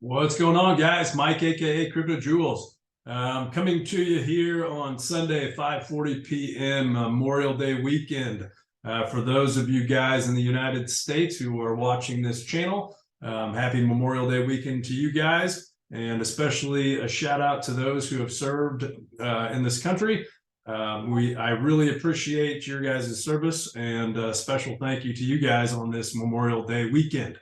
What's going on, guys? Mike, aka Crypto Jewels, coming to you here on Sunday, 5:40 p.m. Memorial Day weekend. For those of you guys in the United States who are watching this channel, happy Memorial Day weekend to you guys, and especially a shout out to those who have served in this country. I really appreciate your guys' service, and a special thank you to you guys on this Memorial Day weekend.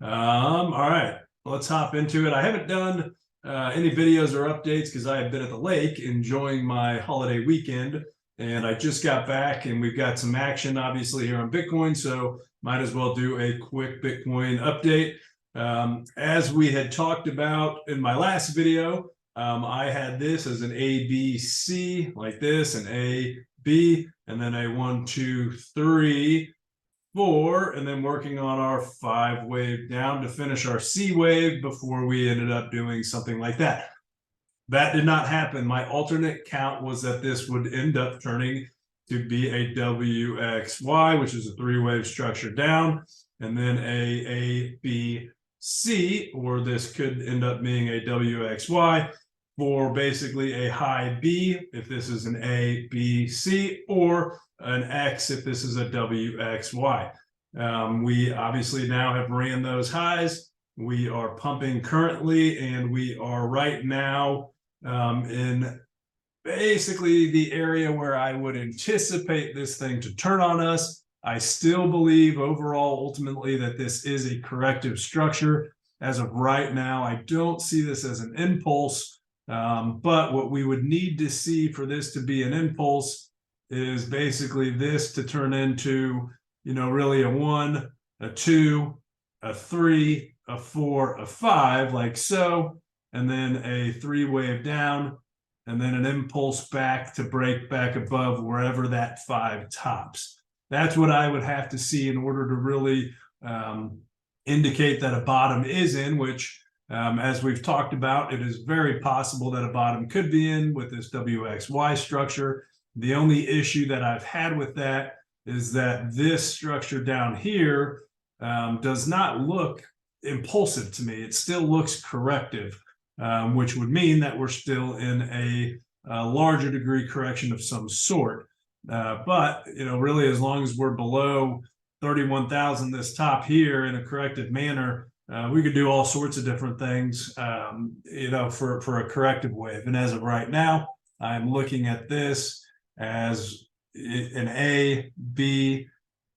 All right. Let's hop into it. I haven't done any videos or updates because I have been at the lake enjoying my holiday weekend, and I just got back and we've got some action obviously here on Bitcoin, so might as well do a quick Bitcoin update. As we had talked about in my last video, I had this as an ABC like this, an A, B, and then a 1, 2, 3, 4, and then working on our 5 wave down to finish our C wave before we ended up doing something like that. That did not happen. My alternate count was that this would end up turning to be a WXY, which is a 3-wave structure down, and then a B, C, or this could end up being a WXY for basically a high B if this is an A, B, C, or an X if this is a WXY. We obviously now have ran those highs. We are pumping currently, and we are right now in basically the area where I would anticipate this thing to turn on us. I still believe overall, ultimately, that this is a corrective structure. As of right now, I don't see this as an impulse, but what we would need to see for this to be an impulse is basically this to turn into, really a 1, a 2, a 3, a 4, a 5, like so, and then a 3-wave down, and then an impulse back to break back above wherever that 5 tops. That's what I would have to see in order to really indicate that a bottom is in, which, as we've talked about, it is very possible that a bottom could be in with this WXY structure. The only issue that I've had with that is that this structure down here does not look impulsive to me. It still looks corrective, which would mean that we're still in a larger degree correction of some sort. But, really, as long as we're below 31,000, this top here in a corrective manner, we could do all sorts of different things, for a corrective wave. And as of right now, I'm looking at this as an A, B,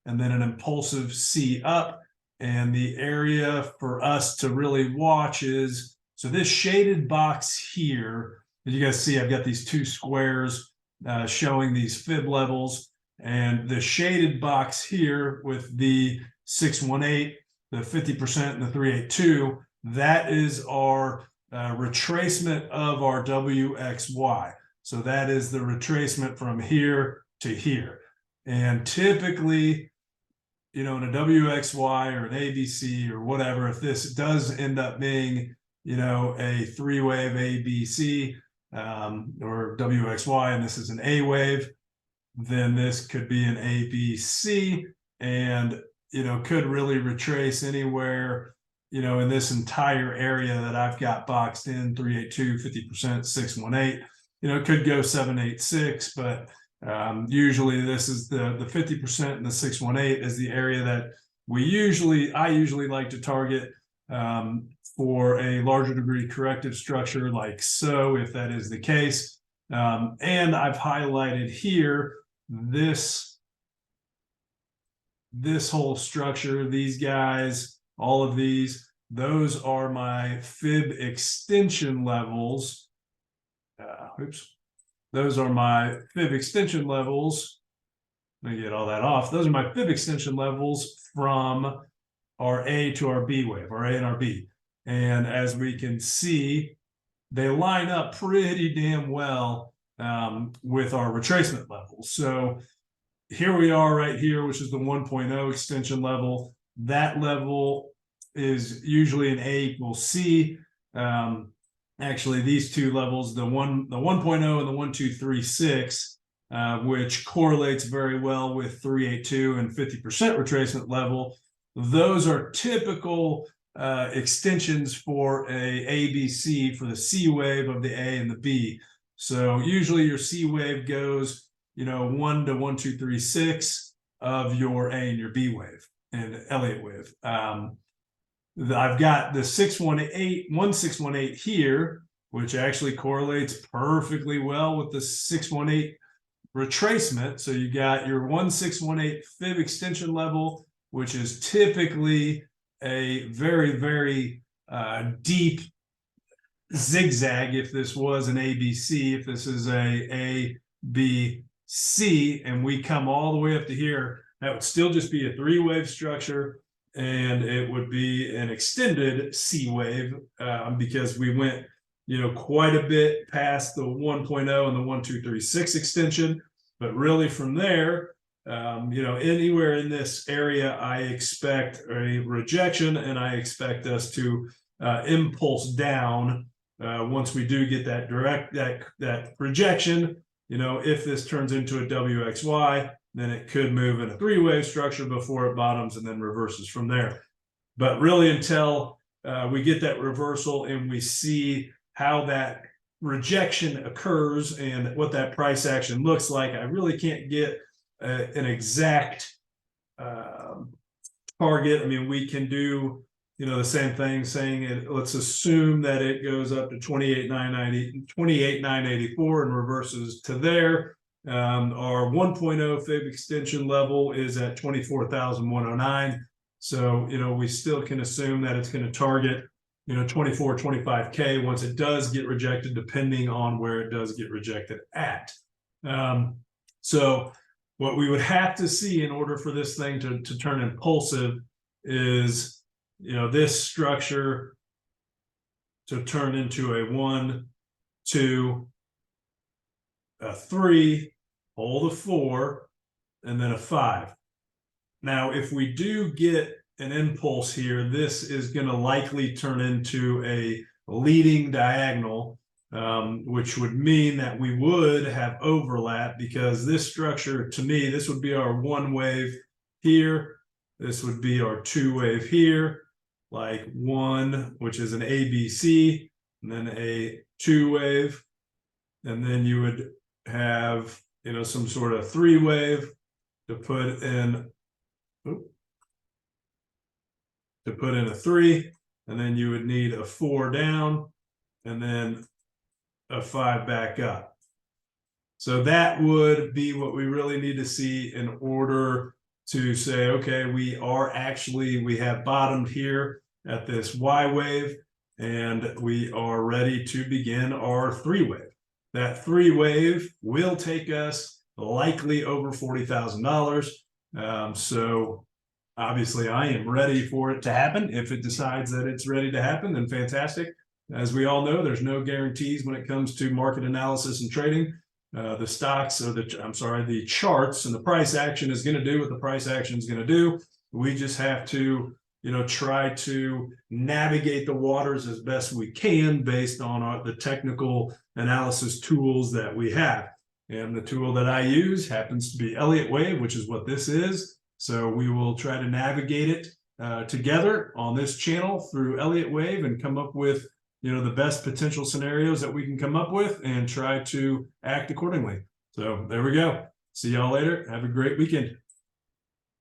and then an impulsive C up. And the area for us to really watch is, so this shaded box here, as you guys see, I've got these 2 squares showing these fib levels, and the shaded box here with the 618, the 50%, and the 382, that is our retracement of our WXY. So that is the retracement from here to here. And typically, in a WXY or an ABC or whatever, if this does end up being, a 3-wave ABC or WXY, and this is an A wave, then this could be an ABC, and, could really retrace anywhere, in this entire area that I've got boxed in, 382, 50%, 618. It could go 786, but usually this is the 50% and the 618 is the area that I usually like to target for a larger degree corrective structure, like so, if that is the case. And I've highlighted here this whole structure, these guys, all of these, those are my fib extension levels. Those are my fib extension levels. Let me get all that off. Those are my fib extension levels from our A to our B wave, our A and our B. And as we can see, they line up pretty damn well with our retracement levels. So here we are right here, which is the 1.0 extension level. That level is usually an A equals C. Actually, these 2 levels, the 1.0 and the 1236, which correlates very well with 382 and 50% retracement level, those are typical extensions for a ABC for the C wave of the A and the B. So usually your C wave goes, 1 to 1, 2, 3, 6 of your A and your B wave and Elliott wave. I've got the 1618 here, which actually correlates perfectly well with the 618 retracement. So you got your 1618 fib extension level, which is typically a very, very deep zigzag. If this was an ABC, if this is a B, C, and we come all the way up to here, that would still just be a 3-wave structure, and it would be an extended C wave because we went, quite a bit past the 1.0 and the 1, 2, 3, 6 extension. But really from there, anywhere in this area, I expect a rejection, and I expect us to impulse down once we do get that rejection. If this turns into a WXY, then it could move in a 3-wave structure before it bottoms and then reverses from there. But really, until we get that reversal and we see how that rejection occurs and what that price action looks like, I really can't get an exact target. I mean, we can do, the same thing, saying it, let's assume that it goes up to 28,984 and reverses to there. Our 1.0 fib extension level is at 24,109. So, we still can assume that it's going to target, 24, 25K once it does get rejected, depending on where it does get rejected at. So what we would have to see in order for this thing to turn impulsive is, this structure to turn into a 1, 2, a 3, hold a 4, and then a 5. Now, if we do get an impulse here, this is going to likely turn into a leading diagonal, which would mean that we would have overlap, because this structure, to me, this would be our 1 wave here. This would be our 2 wave here, like 1, which is an ABC, and then a 2 wave. And then you would have, some sort of 3 wave to put in, a 3, and then you would need a 4 down, and then a 5 back up. So that would be what we really need to see in order to say, okay, we have bottomed here at this Y wave, and we are ready to begin our 3 wave. That 3 wave will take us likely over $40,000. So obviously I am ready for it to happen. If it decides that it's ready to happen, then fantastic. As we all know, there's no guarantees when it comes to market analysis and trading. The stocks, or the charts and the price action is going to do what the price action is going to do. We just have to, try to navigate the waters as best we can based on the technical analysis tools that we have. And the tool that I use happens to be Elliott Wave, which is what this is. So we will try to navigate it together on this channel through Elliott Wave and come up with, the best potential scenarios that we can come up with and try to act accordingly. So there we go. See y'all later. Have a great weekend.